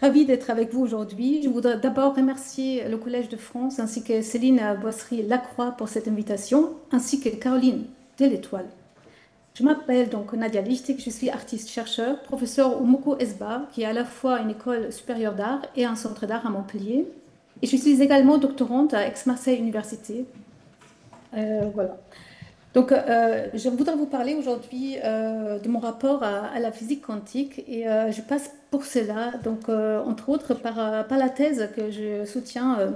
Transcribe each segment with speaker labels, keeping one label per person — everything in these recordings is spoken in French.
Speaker 1: ravie d'être avec vous aujourd'hui. Je voudrais d'abord remercier le Collège de France ainsi que Céline Boisserie-Lacroix pour cette invitation, ainsi que Caroline Delétoile. Je m'appelle donc Nadia Lichtig, je suis artiste-chercheur, professeur au MOCO ESBA, qui est à la fois une école supérieure d'art et un centre d'art à Montpellier. Et je suis également doctorante à Aix-Marseille Université. Voilà. Donc, je voudrais vous parler aujourd'hui de mon rapport à la physique quantique et je passe pour cela, donc, entre autres, par la thèse que je soutiens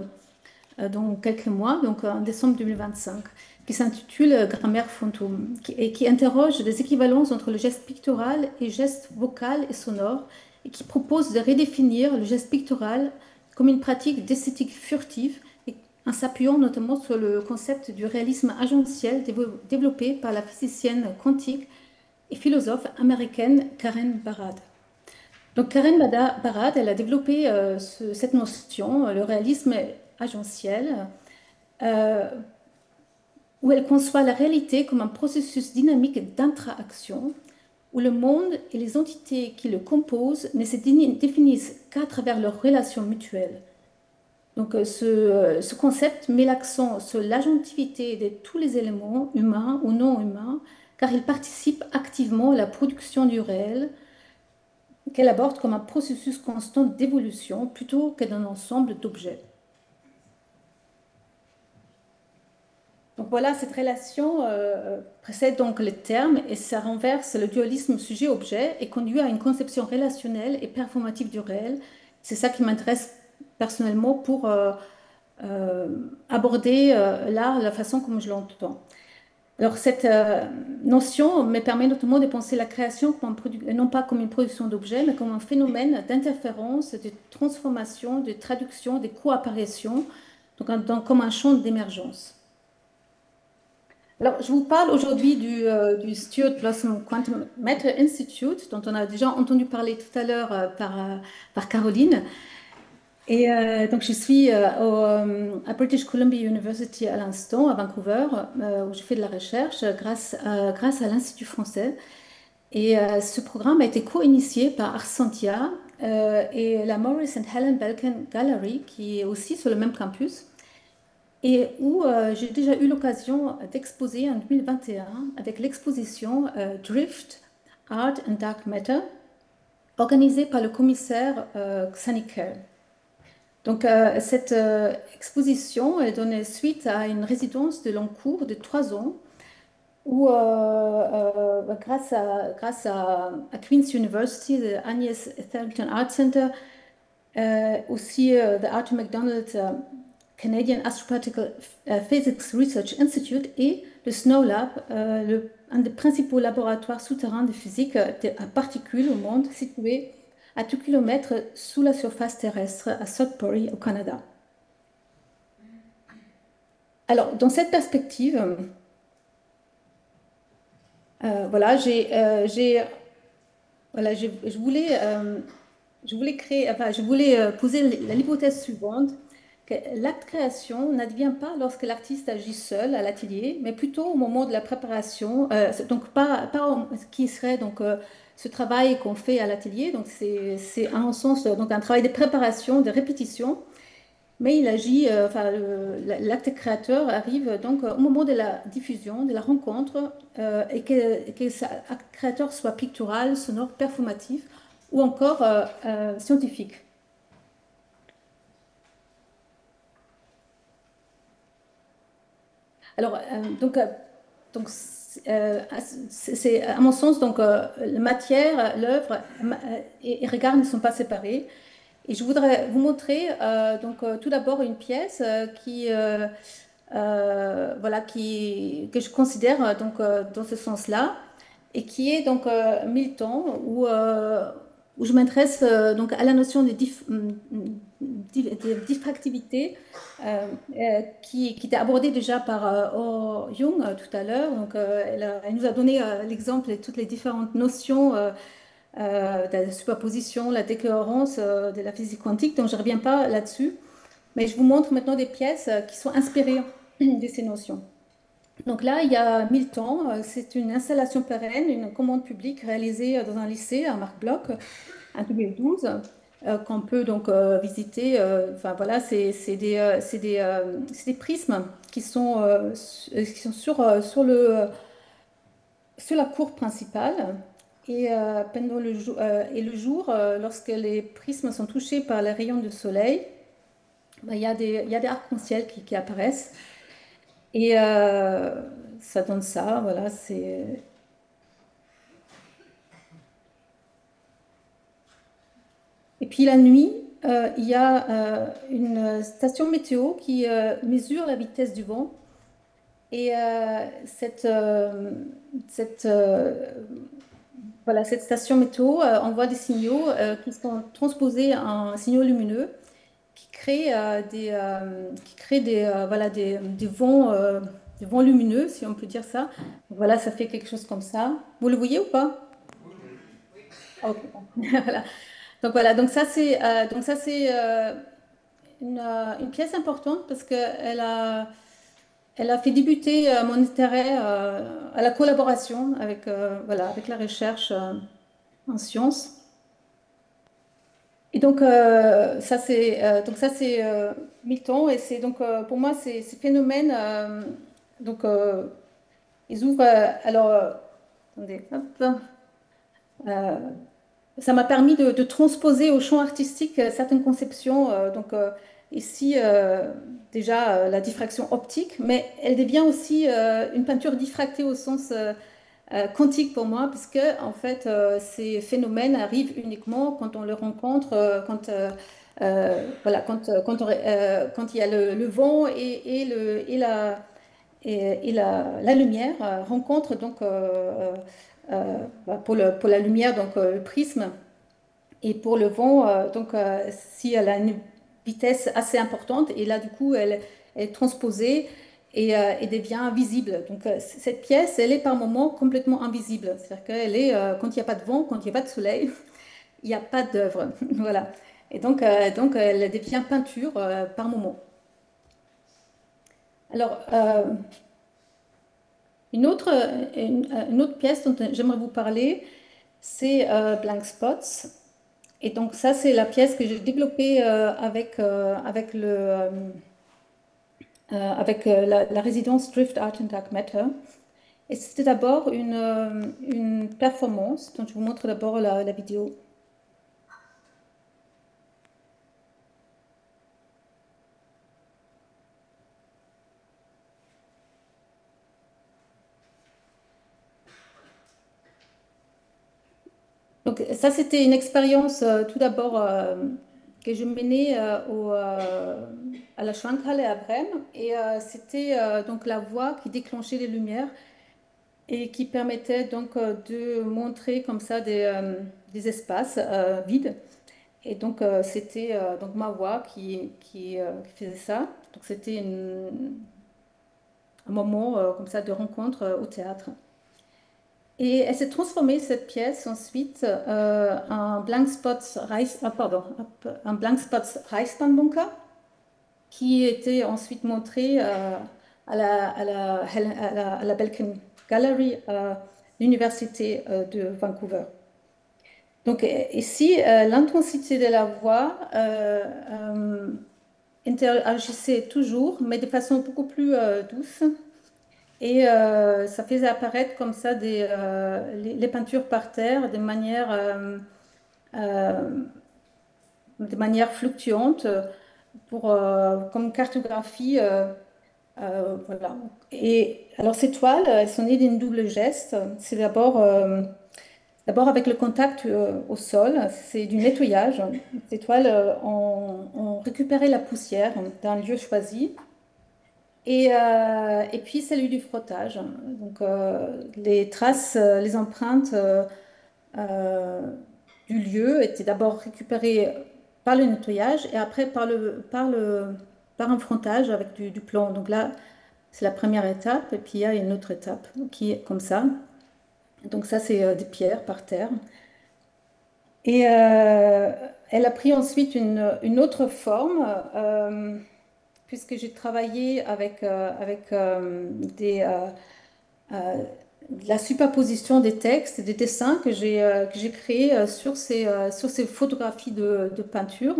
Speaker 1: dans quelques mois, donc en décembre 2025, qui s'intitule Grammaire fantôme et qui interroge les équivalences entre le geste pictoral et geste vocal et sonore et qui propose de redéfinir le geste pictoral comme une pratique d'esthétique furtive en s'appuyant notamment sur le concept du réalisme agentiel développé par la physicienne quantique et philosophe américaine Karen Barad. Donc Karen Barad, elle a développé cette notion, le réalisme agentiel, euh, où elle conçoit la réalité comme un processus dynamique d'interaction, où le monde et les entités qui le composent ne se définissent qu'à travers leurs relations mutuelles. Donc, ce concept met l'accent sur l'agentivité de tous les éléments, humains ou non humains, car il participe activement à la production du réel, qu'elle aborde comme un processus constant d'évolution plutôt que d'un ensemble d'objets. Donc voilà, cette relation précède donc le terme et ça renverse le dualisme sujet-objet et conduit à une conception relationnelle et performative du réel. C'est ça qui m'intéresse personnellement pour euh, aborder l'art de la façon comme je l'entends. Alors, cette notion me permet notamment de penser la création comme non pas comme une production d'objets, mais comme un phénomène d'interférence, de transformation, de traduction, de coapparition, donc comme un champ d'émergence. Alors, je vous parle aujourd'hui du Stuart Blossom Quantum Matter Institute, dont on a déjà entendu parler tout à l'heure par Caroline. Et donc, je suis à British Columbia University à l'instant, à Vancouver, où je fais de la recherche grâce à l'Institut français. Et ce programme a été co-initié par Arsentia et la Morris and Helen Belkin Gallery, qui est aussi sur le même campus, et où j'ai déjà eu l'occasion d'exposer en 2021 avec l'exposition Drift, Art and Dark Matter, organisée par le commissaire Xani Kerr. Donc, cette exposition elle donnait suite à une résidence de long cours de 3 ans où, grâce à Queen's University, le Agnes Atherton Art Center, aussi the Arthur MacDonald Canadian Astroparticle Physics Research Institute et le Snow Lab, un des principaux laboratoires souterrains de physique de particules au monde, situé à 2 kilomètres sous la surface terrestre à Sudbury, au Canada. Alors, dans cette perspective, voilà, voilà, je voulais créer, enfin, je voulais poser l'hypothèse suivante, que l'acte création n'advient pas lorsque l'artiste agit seul à l'atelier, mais plutôt au moment de la préparation, donc pas ce qui serait donc ce travail qu'on fait à l'atelier, donc c'est un sens donc un travail de préparation, de répétition. Mais il agit, enfin, l'acte créateur arrive donc au moment de la diffusion, de la rencontre, et que cet acte créateur soit pictural, sonore, performatif ou encore scientifique. Alors, c'est à mon sens, donc, la matière, l'œuvre et regard ne sont pas séparés. Et je voudrais vous montrer donc tout d'abord une pièce voilà, que je considère dans ce sens-là et qui est donc Milton où je m'intéresse donc à la notion de diffractivité qui était abordée déjà par Jung tout à l'heure. Donc elle nous a donné l'exemple de toutes les différentes notions de la superposition, la décohérence de la physique quantique. Donc je ne reviens pas là-dessus. Mais je vous montre maintenant des pièces qui sont inspirées de ces notions. Donc là, il y a 1000 ans, c'est une installation pérenne, une commande publique réalisée dans un lycée à Marc-Bloch en 2012, qu'on peut donc visiter. Enfin voilà, c'est des prismes qui sont sur la cour principale. Et pendant le jour, lorsque les prismes sont touchés par les rayons du soleil, ben, il y a des arcs-en-ciel qui apparaissent. Et ça donne ça, voilà, c'est... Et puis la nuit, il y a une station météo qui mesure la vitesse du vent. Et cette, voilà, cette station météo envoie des signaux qui sont transposés en signaux lumineux qui créent voilà, des vents lumineux, si on peut dire ça. Voilà, ça fait quelque chose comme ça. Vous le voyez ou pas? Ah, ok, bon. Voilà. Donc ça c'est une pièce importante parce elle a fait débuter mon intérêt à la collaboration avec, voilà, avec la recherche en sciences. Et donc ça c'est Milton et c'est donc pour moi ces phénomènes donc ils ouvrent alors attendez hop, euh, ça m'a permis de transposer au champ artistique certaines conceptions. Ici, déjà, la diffraction optique, mais elle devient aussi une peinture diffractée au sens quantique pour moi, puisque en fait, ces phénomènes arrivent uniquement quand on les rencontre, voilà, quand il y a le vent et la lumière rencontrent donc pour la lumière donc le prisme et pour le vent si elle a une vitesse assez importante et là du coup elle est transposée et devient visible. Donc cette pièce elle est par moments complètement invisible, c'est-à-dire qu'elle est quand il n'y a pas de vent, quand il n'y a pas de soleil, il n'y a pas d'œuvre. Voilà. Et donc elle devient peinture par moment. Alors, une autre pièce dont j'aimerais vous parler, c'est Blank Spots. Et donc ça, c'est la pièce que j'ai développée avec la résidence Drift Art and Dark Matter. Et c'était d'abord une performance, dont je vous montre d'abord la vidéo. Donc ça, c'était une expérience tout d'abord que je menais à la Schwankhalle à Brême. Et c'était donc la voie qui déclenchait les lumières et qui permettait donc de montrer comme ça des espaces vides. Et donc c'était donc ma voix qui faisait ça. Donc c'était un moment comme ça de rencontre au théâtre. Et elle s'est transformée, cette pièce, ensuite en un Blank Spots Reichsbahnbunker, qui était ensuite montré à la Belkin Gallery à l'Université de Vancouver. Donc ici, l'intensité de la voix interagissait toujours, mais de façon beaucoup plus douce. Et ça faisait apparaître comme ça les peintures par terre euh, de manière fluctuante comme cartographie. Voilà. Et alors ces toiles, elles sont nées d'une double geste. C'est d'abord avec le contact au sol, c'est du nettoyage. Ces toiles ont récupéré la poussière d'un lieu choisi. Et puis celui du frottage. Donc les traces, les empreintes euh, du lieu étaient d'abord récupérées par le nettoyage et après par un frottage avec du plomb. Donc là, c'est la première étape et puis il y a une autre étape qui est comme ça. Donc ça, c'est des pierres par terre. Et elle a pris ensuite une autre forme, puisque j'ai travaillé avec des la superposition des textes et des dessins que j'ai créés sur ces photographies de peinture.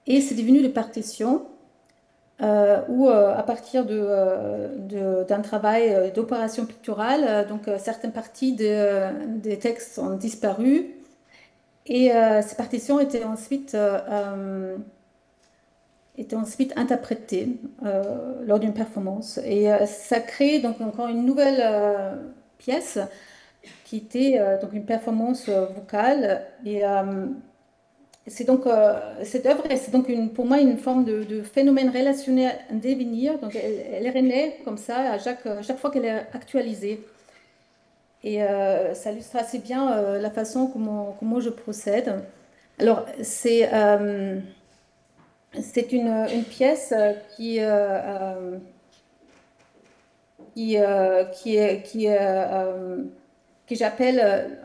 Speaker 1: Et c'est devenu des partitions où, à partir d'un travail d'opération picturale, certaines parties des textes ont disparu. Et ces partitions étaient ensuite interprétées lors d'une performance. Et ça crée donc encore une nouvelle pièce qui était donc une performance vocale. Et c'est donc cette œuvre, c'est donc pour moi une forme de phénomène relationnel à devenir. Donc elle renaît comme ça à chaque fois qu'elle est actualisée. Et ça illustre assez bien la façon comment je procède. Alors c'est une pièce que j'appelle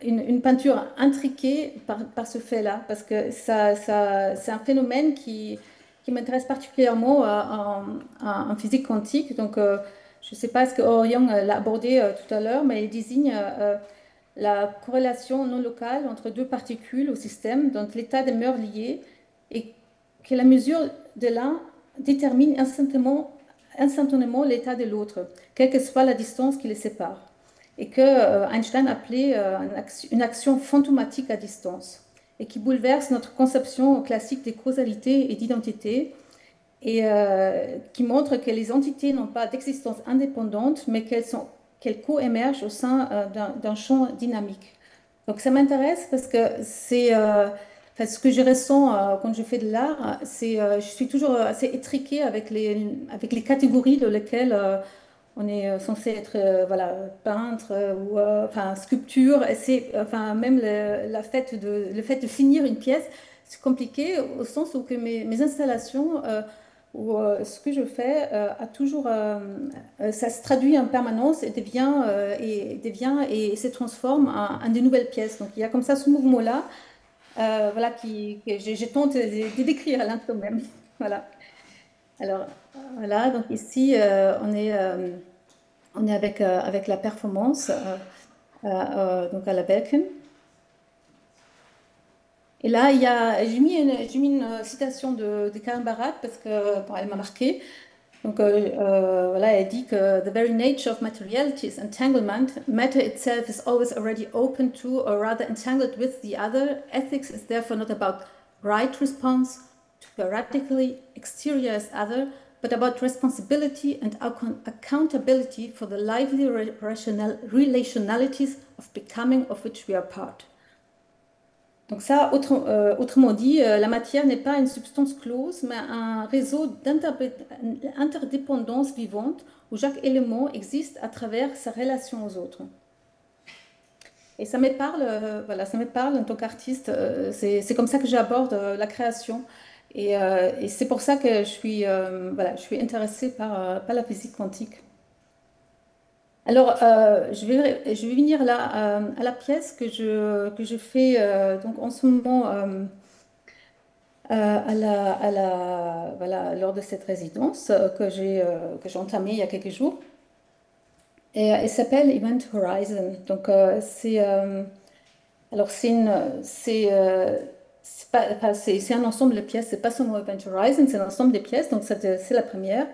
Speaker 1: une peinture intriquée par ce fait-là, parce que c'est un phénomène qui m'intéresse particulièrement en physique quantique. Donc, je ne sais pas ce que Orion l'a abordé tout à l'heure, mais il désigne la corrélation non locale entre deux particules au système, dont l'état demeure lié, et que la mesure de l'un détermine instantanément l'état de l'autre, quelle que soit la distance qui les sépare, et que Einstein appelait une action fantomatique à distance, et qui bouleverse notre conception classique des causalités et d'identité, et qui montre que les entités n'ont pas d'existence indépendante, mais qu'elles co-émergent au sein d'un champ dynamique. Donc ça m'intéresse parce que enfin, ce que je ressens quand je fais de l'art, je suis toujours assez étriquée avec les catégories dans lesquelles on est censé être voilà, peintre ou enfin, sculpture. Et enfin, même le fait de finir une pièce, c'est compliqué au sens où que mes installations ou ce que je fais ça se traduit en permanence et se transforme en de nouvelles pièces. Donc il y a comme ça ce mouvement-là, voilà, que je tente de décrire à l'instant même. Voilà. Alors voilà, donc ici on est avec la performance donc à la Belkin. Et là, j'ai mis une citation de Karen Barat parce que bon, elle m'a marqué. Donc voilà, elle dit que the very nature of materiality is entanglement. Matter itself is always already open to, or rather entangled with the other. Ethics is therefore not about right response to a radically exterior other, but about responsibility and accountability for the lively relationalities of becoming of which we are part. Donc ça, autrement dit, la matière n'est pas une substance close, mais un réseau d'interdépendances vivantes où chaque élément existe à travers sa relation aux autres. Et ça me parle, voilà, ça me parle en tant qu'artiste. C'est comme ça que j'aborde la création. Et c'est pour ça que voilà, je suis intéressée par la physique quantique. Alors, je vais venir là à la pièce que je fais donc en ce moment voilà, lors de cette résidence que j'ai entamée il y a quelques jours. Et elle s'appelle Event Horizon. Donc, alors, c'est un ensemble de pièces. C'est pas seulement Event Horizon, c'est un ensemble de pièces. Donc, c'est la première.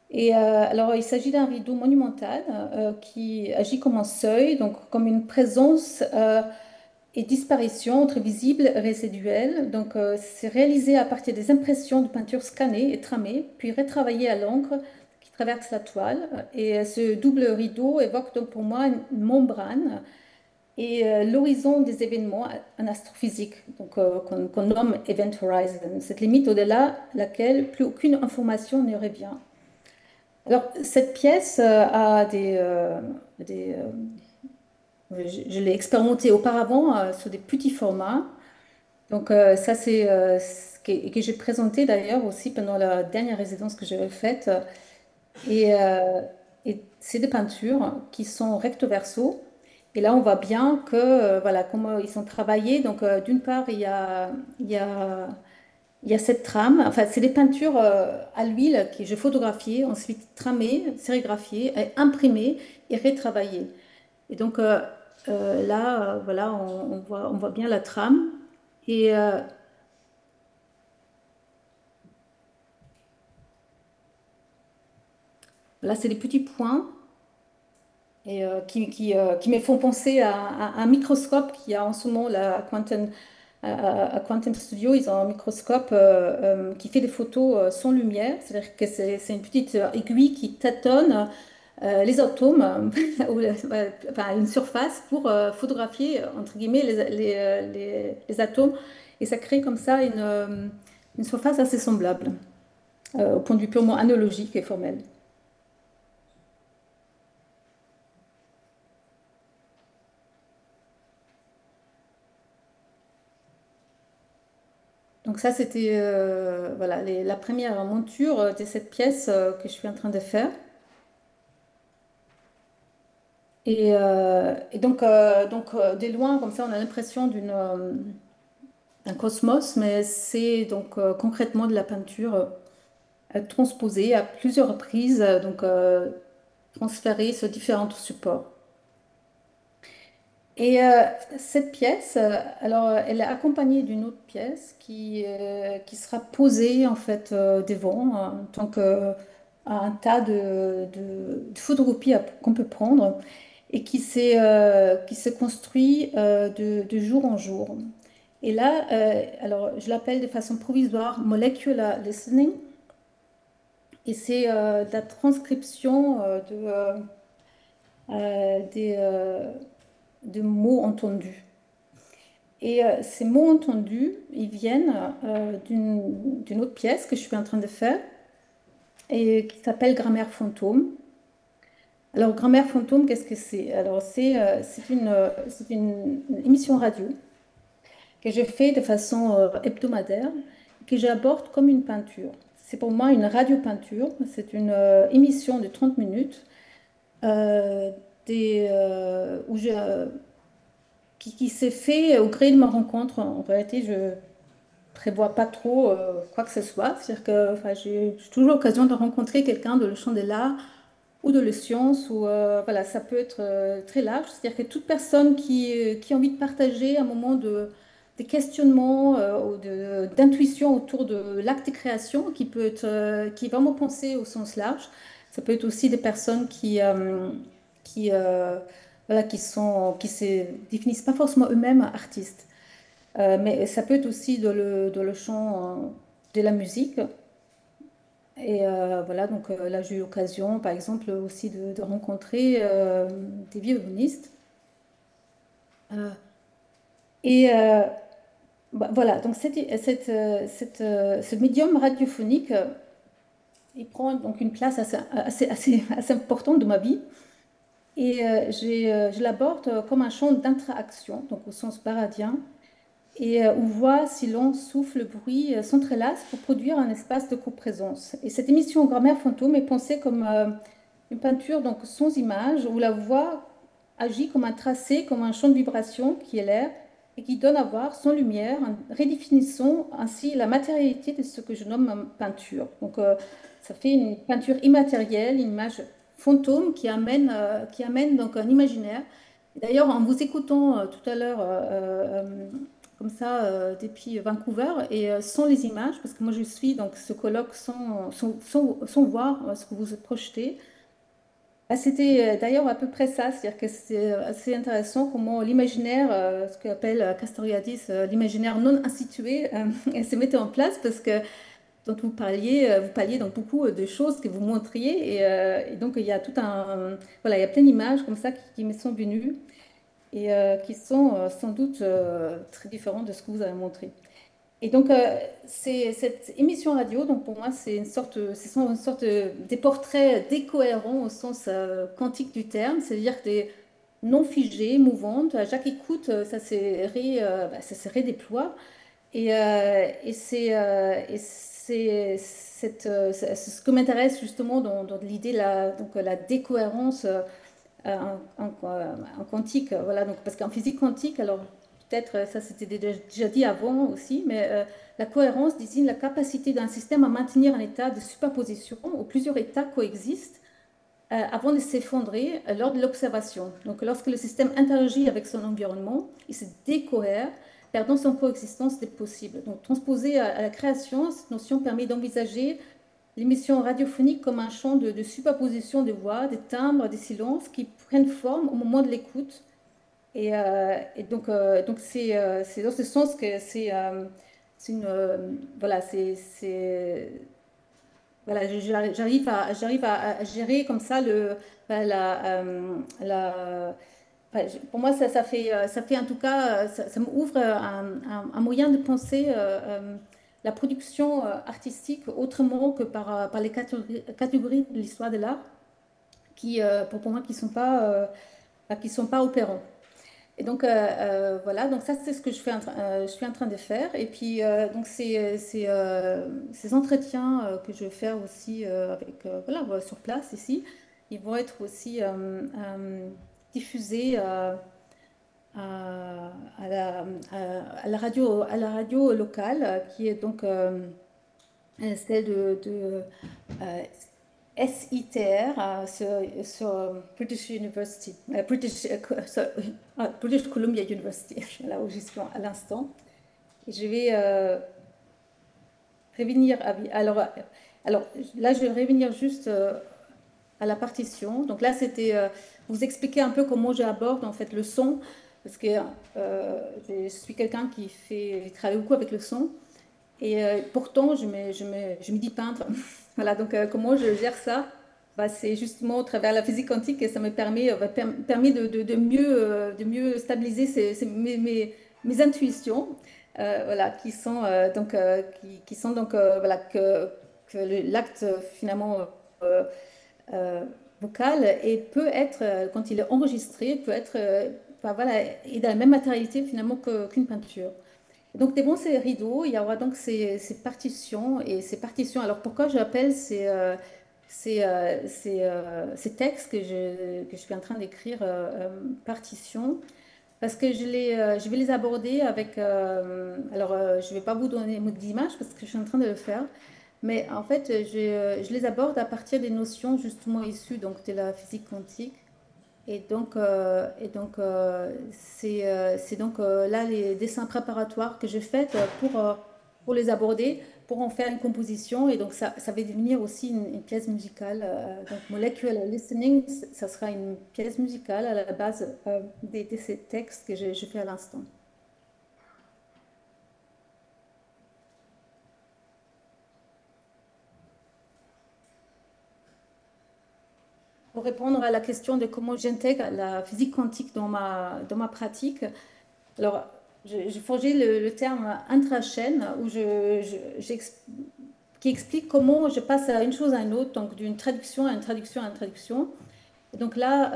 Speaker 1: Et alors, il s'agit d'un rideau monumental qui agit comme un seuil, donc comme une présence et disparition entre visible et résiduel. Donc, c'est réalisé à partir des impressions de peinture scannées et tramées, puis retravaillées à l'encre qui traverse la toile. Et ce double rideau évoque donc pour moi une membrane et l'horizon des événements en astrophysique, donc qu'on nomme Event Horizon, cette limite au-delà laquelle plus aucune information ne revient. Alors, cette pièce a je l'ai expérimentée auparavant sur des petits formats. Donc, ça, c'est que j'ai présenté d'ailleurs aussi pendant la dernière résidence que j'avais faite. Et, euh, et c'est des peintures qui sont recto verso. Et là, on voit bien que, voilà, comment ils sont travaillés. Donc, d'une part, il y a Il y a cette trame, enfin, c'est des peintures à l'huile que je photographiais, ensuite tramées, sérigraphiées, et imprimées et retravaillées. Et donc là, voilà, on voit bien la trame. Et là, c'est des petits points et, qui me font penser à un microscope qu'il y a en ce moment là, à Quantum Studio. Ils ont un microscope qui fait des photos sans lumière. C'est-à-dire que c'est une petite aiguille qui tâtonne les atomes, enfin, une surface pour photographier, entre guillemets, les atomes. Et ça crée comme ça une surface assez semblable, au point de vue purement analogique et formel. Donc ça, c'était voilà, la première monture de cette pièce que je suis en train de faire. Et donc, de loin, comme ça, on a l'impression d'un cosmos, mais c'est donc concrètement de la peinture transposée à plusieurs reprises, transférée sur différents supports. Et cette pièce, alors, elle est accompagnée d'une autre pièce qui sera posée en fait devant, en tant que un tas de photocopies qu'on peut prendre et qui se construit de jour en jour. Et là, alors, je l'appelle de façon provisoire molecular listening, et c'est de la transcription des, de mots entendus. Et ces mots entendus, ils viennent d'une autre pièce que je suis en train de faire et qui s'appelle Grammaire fantôme. Alors, Grammaire fantôme, qu'est-ce que c'est? Alors, c'est une émission radio que je fais de façon hebdomadaire, que j'aborde comme une peinture. C'est pour moi une radio-peinture. C'est une émission de 30 minutes euh, où qui s'est fait au gré de ma rencontre. En réalité, je prévois pas trop quoi que ce soit. C'est-à-dire que enfin, j'ai toujours l'occasion de rencontrer quelqu'un de le champ de l'art ou de la science, ou voilà, ça peut être très large. C'est-à-dire que toute personne qui a envie de partager un moment de questionnement ou d'intuition autour de l'acte de création, qui est vraiment pensé au sens large. Ça peut être aussi des personnes qui, voilà, qui se définissent pas forcément eux-mêmes artistes. Mais ça peut être aussi dans le champ de la musique. Et voilà, donc là, j'ai eu l'occasion, par exemple, aussi de rencontrer des violonistes. Euh, et voilà, donc ce médium radiophonique, il prend donc une place assez importante de ma vie. Et je l'aborde comme un champ d'interaction, donc au sens paradien, et où voix, silence, souffle, bruit s'entrelacent pour produire un espace de coprésence. Et cette émission Grammaire fantôme est pensée comme une peinture donc sans image, où la voix agit comme un tracé, comme un champ de vibration qui est l'air et qui donne à voir sans lumière, redéfinissant ainsi la matérialité de ce que je nomme peinture. Donc ça fait une peinture immatérielle, une image fantôme qui amène donc un imaginaire. D'ailleurs, en vous écoutant tout à l'heure, comme ça, depuis Vancouver, et sans les images, parce que moi je suis donc ce colloque sans voir ce que vous projetez. Ah, c'était d'ailleurs à peu près ça, c'est-à-dire que c'est assez intéressant comment l'imaginaire, ce qu'appelle Castoriadis, l'imaginaire non institué, elle se mettait en place parce que dont vous parliez donc beaucoup de choses que vous montriez et donc il y a tout un, voilà, il y a plein d'images comme ça qui me sont venues et qui sont sans doute très différentes de ce que vous avez montré. Et donc, c'est cette émission radio, donc pour moi, une sorte des portraits décohérents au sens quantique du terme, c'est-à-dire des non figées, mouvantes. À chaque écoute, ça se redéploie. C'est ce que m'intéresse justement dans l'idée, la décohérence en quantique. Voilà, donc, parce qu'en physique quantique, alors peut-être ça c'était déjà dit avant aussi, mais la cohérence désigne la capacité d'un système à maintenir un état de superposition où plusieurs états coexistent avant de s'effondrer lors de l'observation. Donc, lorsque le système interagit avec son environnement, il se décohère, perdant son coexistence des possibles. Donc, transposée à la création, cette notion permet d'envisager l'émission radiophonique comme un champ de superposition des voix, des timbres, des silences qui prennent forme au moment de l'écoute. Et donc c'est dans ce sens que c'est une, voilà, voilà, j'arrive à gérer comme ça pour moi, ça fait en tout cas, ça me ouvre un moyen de penser la production artistique autrement que par les catégories de l'histoire de l'art pour moi, qui sont pas opérants. Et donc, voilà, donc ça, c'est ce que je suis en train de faire. Et puis, donc, ces entretiens que je vais faire aussi voilà, sur place ici, ils vont être aussi diffusés à à la radio locale, qui est donc celle euh, SITR sur British University, British Columbia University, là où je suis à l'instant. Et je vais revenir alors là, je vais revenir juste à la partition. Donc là, c'était vous expliquer un peu comment j'aborde en fait le son, parce que je suis quelqu'un qui travaille beaucoup avec le son. Et pourtant, je me dis peintre. Voilà, donc comment je gère ça? Bah, c'est justement au travers de la physique quantique que ça me permet de mieux stabiliser mes intuitions, voilà, qui sont donc, voilà, que l'acte finalement euh, euh, vocal et peut être, quand il est enregistré, peut être, enfin, voilà, et de la même matérialité finalement qu'une peinture. Donc, devant ces rideaux, il y aura donc ces partitions et ces partitions. Alors, pourquoi j'appelle ces textes que je suis en train d'écrire partitions? Parce que je vais les aborder avec. Alors, je ne vais pas vous donner d'image parce que je suis en train de le faire. Mais en fait, je les aborde à partir des notions justement issues donc, de la physique quantique. C'est donc là les dessins préparatoires que j'ai faits pour les aborder, pour en faire une composition. Et donc ça va devenir aussi une pièce musicale. Donc Molecular Listening, ça sera une pièce musicale à la base de ces textes que je fais à l'instant. Pour répondre à la question de comment j'intègre la physique quantique dans ma pratique, alors, j'ai forgé le terme intrachaîne qui explique comment je passe à une chose à une autre, donc d'une traduction à une traduction à une traduction. Et donc là,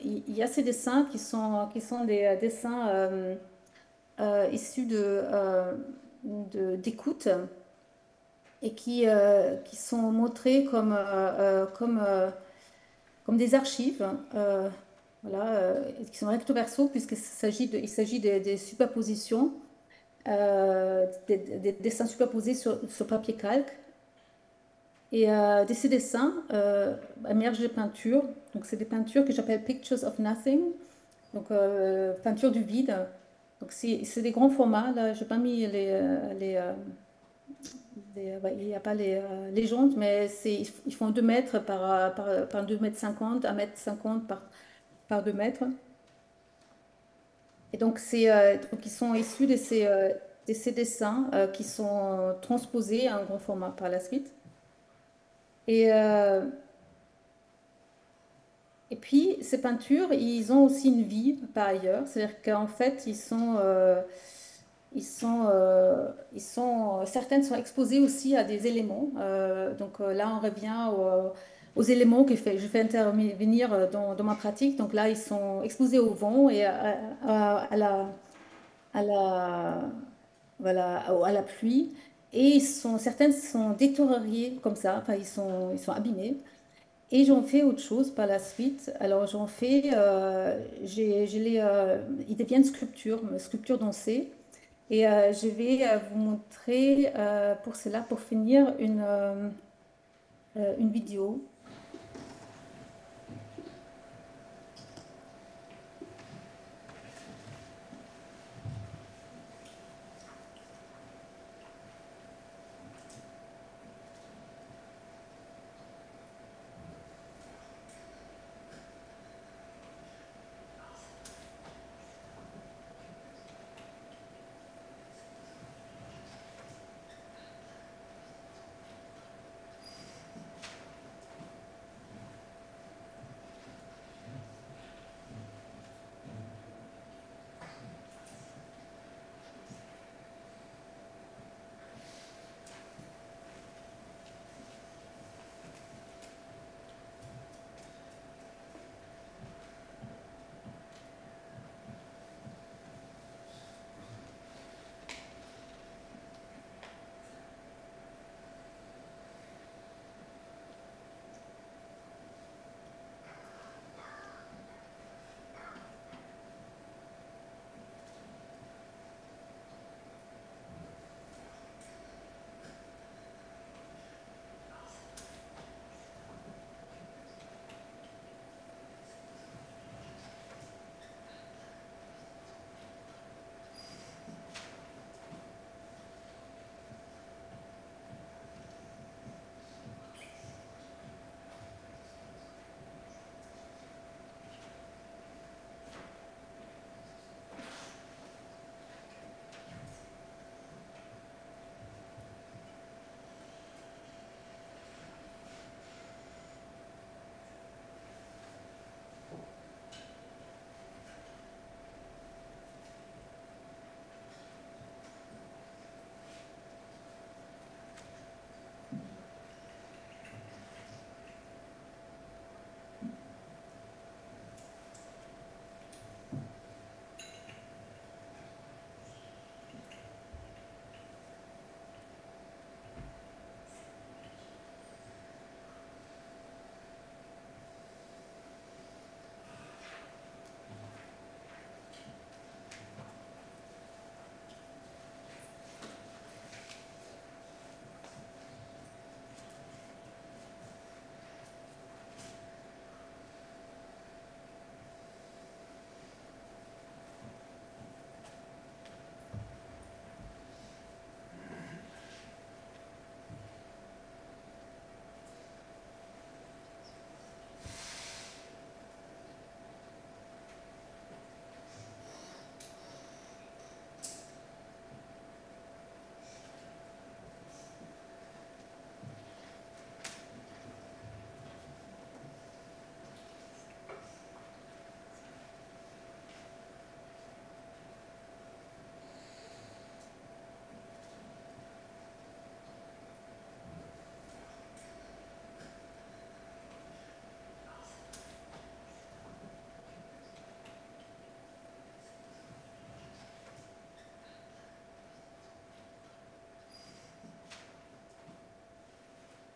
Speaker 1: il y a ces dessins qui sont des dessins issus d'écoute et qui sont montrés comme des archives. Voilà, qui sont recto verso, il s'agit des superpositions, des dessins superposés sur papier calque. Et de ces dessins émergent des peintures. Donc, c'est des peintures que j'appelle Pictures of Nothing, donc peinture du vide. Donc, c'est des grands formats. Là, je n'ai pas mis ouais, il n'y a pas les légendes, mais ils font 2 mètres par 2 mètres 50, 1 mètre 50 par 2 mètres. Et donc, ils sont issus de ces dessins qui sont transposés à un grand format par la suite. Et, euh, et puis, ces peintures, ils ont aussi une vie par ailleurs. C'est-à-dire qu'en fait, certaines sont exposées aussi à des éléments. Donc là, on revient aux éléments que je fais intervenir dans ma pratique. Donc là, ils sont exposés au vent et à la, voilà, à la pluie. Et certaines sont détériorées comme ça, enfin, ils sont abîmés. Et j'en fais autre chose par la suite. Alors, j'en fais, ils deviennent sculptures dansées. Et je vais vous montrer pour cela, pour finir, une vidéo.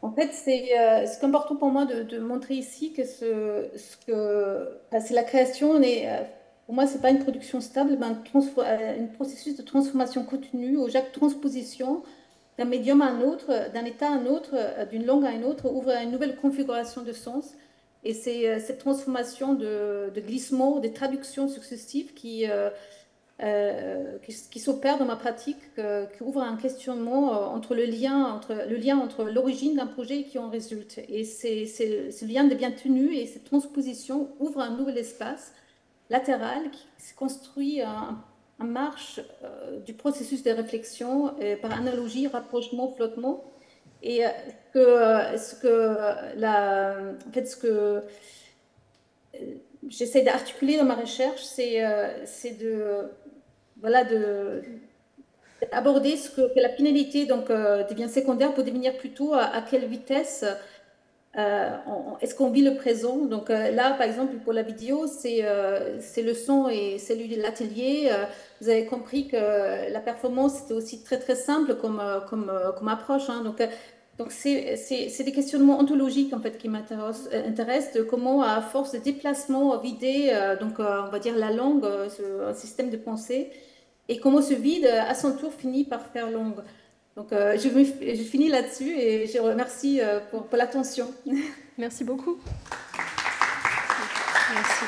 Speaker 1: En fait, c'est important pour moi de montrer ici que enfin, c'est la création, pour moi, c'est pas une production stable, mais un processus de transformation continue où chaque transposition d'un médium à un autre, d'un état à un autre, d'une langue à une autre, ouvre une nouvelle configuration de sens. Et c'est cette transformation de glissement, des traductions successives qui s'opère dans ma pratique, qui ouvre un questionnement entre le lien entre l'origine d'un projet et qui en résulte. Et ce lien devient tenu et cette transposition ouvre un nouvel espace latéral qui se construit en marche du processus de réflexion par analogie, rapprochement, flottement. Et en fait, ce que j'essaie d'articuler dans ma recherche, c'est de voilà, aborder que la finalité donc, devient secondaire pour devenir plutôt à quelle vitesse est-ce qu'on vit le présent. Donc là, par exemple, pour la vidéo, c'est le son et celui de l'atelier. Vous avez compris que la performance, c'était aussi très, très simple comme approche. Hein. Donc, Donc, c'est des questionnements ontologiques en fait qui m'intéressent, de comment, à force de déplacement, vider, on va dire la langue, un système de pensée, et comment ce vide, à son tour, finit par faire langue. Donc, je finis là-dessus et je remercie pour l'attention.
Speaker 2: Merci beaucoup. Merci.